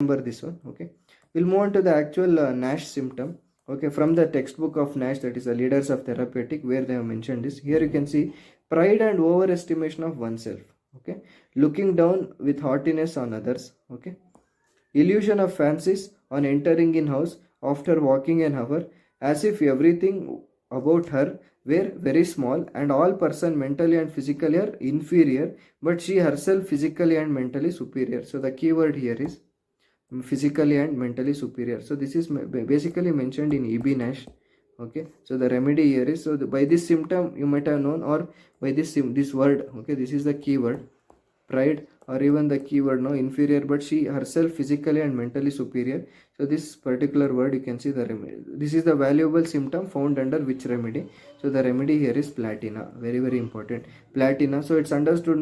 remember this one. Okay, we'll move on to the actual NASH symptom. Okay, from the textbook of NASH, that is the Leaders of Therapeutic, where they have mentioned this. Here you can see pride and overestimation of oneself. Okay, looking down with haughtiness on others. Okay, illusion of fancies on entering in house after walking an hour, as if everything about her were very small and all person mentally and physically are inferior, but she herself physically and mentally superior. So the keyword here is physically and mentally superior. So this is basically mentioned in EB Nash. Okay, so the remedy here is, so by this symptom you might have known, or by this word. Okay, this is the keyword pride, or even the keyword inferior, but she herself physically and mentally superior. So this particular word, you can see the remedy. This is the valuable symptom found under which remedy? So the remedy here is platina. Very, very important, platina. So it's understood,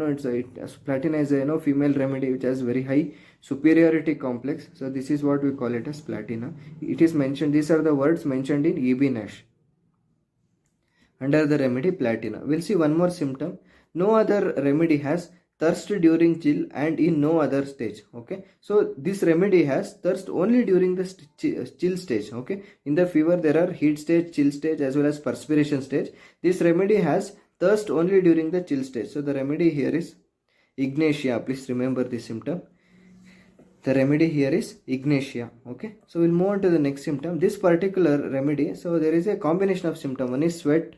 platina is a female remedy which has very high superiority complex. So this is what we call it as platina. It is mentioned, these are the words mentioned in EB Nash under the remedy platina. We'll see one more symptom. No other remedy has thirst during chill and in no other stage. Okay, so this remedy has thirst only during the chill stage. Okay, in the fever there are heat stage, chill stage, as well as perspiration stage. This remedy has thirst only during the chill stage. So the remedy here is ignatia. Please remember this symptom. The remedy here is ignatia. Okay, so we'll move on to the next symptom. This particular remedy, so there is a combination of symptom. One is sweat,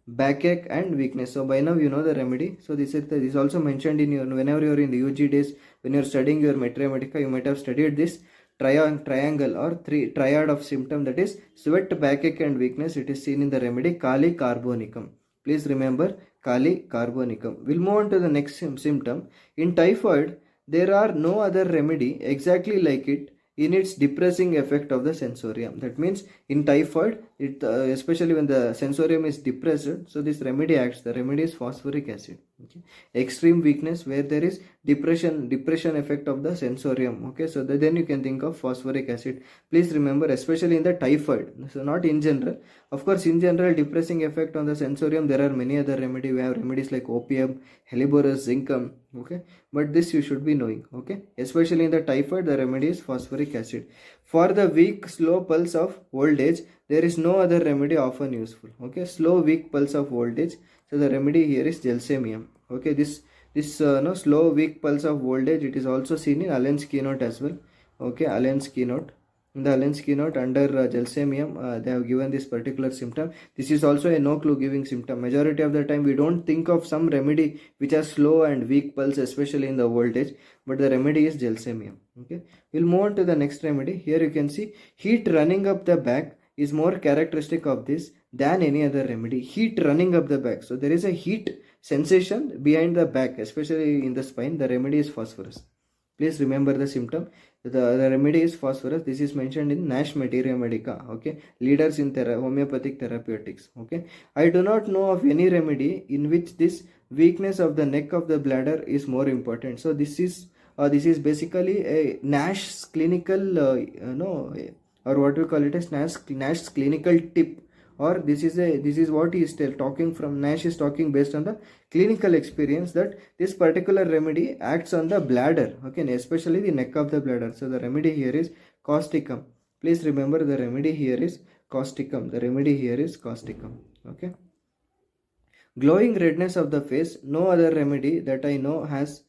backache and weakness. So by now you know the remedy. So this is also mentioned in your, whenever you are in the UG days, when you are studying your Materia Medica, you might have studied this triangle or triad of symptom, that is sweat, backache and weakness. It is seen in the remedy Kali Carbonicum. Please remember Kali Carbonicum. We'll move on to the next symptom. In typhoid, there are no other remedy exactly like it in its depressing effect of the sensorium. That means in typhoid, especially when the sensorium is depressed, so this remedy acts. The remedy is phosphoric acid. Okay, extreme weakness where there is depression effect of the sensorium. Okay, so then you can think of phosphoric acid. Please remember, especially in the typhoid, so not in general. Of course, in general, depressing effect on the sensorium, there are many other remedy. We have remedies like opium, helleborus, zincum. Okay, but this you should be knowing. Okay, especially in the typhoid, the remedy is phosphoric acid. For the weak, slow pulse of old age, there is no other remedy often useful. Okay, slow, weak pulse of old age. So the remedy here is gelsemium. Okay, this slow, weak pulse of old age, it is also seen in Allen's keynote as well. Okay, Allen's keynote. In the Allen's keynote under gelsemium, they have given this particular symptom. This is also a no clue giving symptom. Majority of the time we don't think of some remedy which has slow and weak pulse, especially in the old age, but the remedy is gelsemium. Okay, we'll move on to the next remedy. Here you can see heat running up the back is more characteristic of this than any other remedy. Heat running up the back. So there is a heat sensation behind the back, especially in the spine. The remedy is phosphorus. Please remember the symptom. The remedy is phosphorus. This is mentioned in Nash Materia Medica. Okay, Leaders in Homeopathic Therapeutics. Okay, I do not know of any remedy in which this weakness of the neck of the bladder is more important. So this is basically a Nash clinical or what we call it as Nash's clinical tip, or this is what he is talking from. Nash is talking based on the clinical experience that this particular remedy acts on the bladder. Okay, and especially the neck of the bladder. So the remedy here is causticum. Please remember, the remedy here is causticum. The remedy here is causticum. Okay, glowing redness of the face. No other remedy that I know has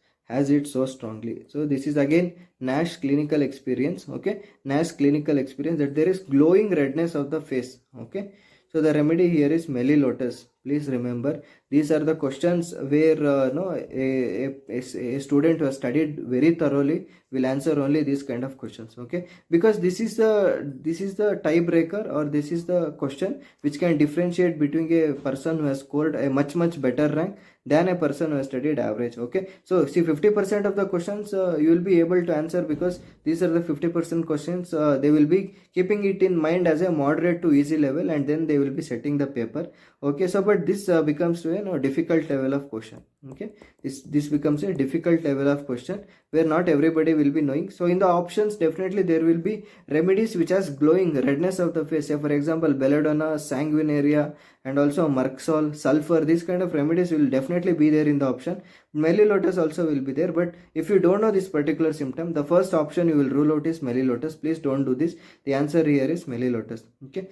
it so strongly. So this is again Nash clinical experience. Okay, Nash clinical experience, that there is glowing redness of the face. Okay, so the remedy here is melilotus. Please remember, these are the questions where a student who has studied very thoroughly will answer only these kind of questions. Okay, because this is the tiebreaker, or this is the question which can differentiate between a person who has scored a much better rank than a person who has studied average. Okay, so see, 50% of the questions you will be able to answer, because these are the 50% questions. They will be keeping it in mind as a moderate to easy level, and then they will be setting the paper. Okay, so but but this becomes to a difficult level of question. Okay, this becomes a difficult level of question where not everybody will be knowing. So in the options, definitely there will be remedies which has glowing redness of the face. Say for example, belladonna, sanguinaria, and also merxol, sulfur. These kind of remedies will definitely be there in the option. Melilotus also will be there, but if you don't know this particular symptom, the first option you will rule out is melilotus. Please don't do this. The answer here is melilotus. Okay.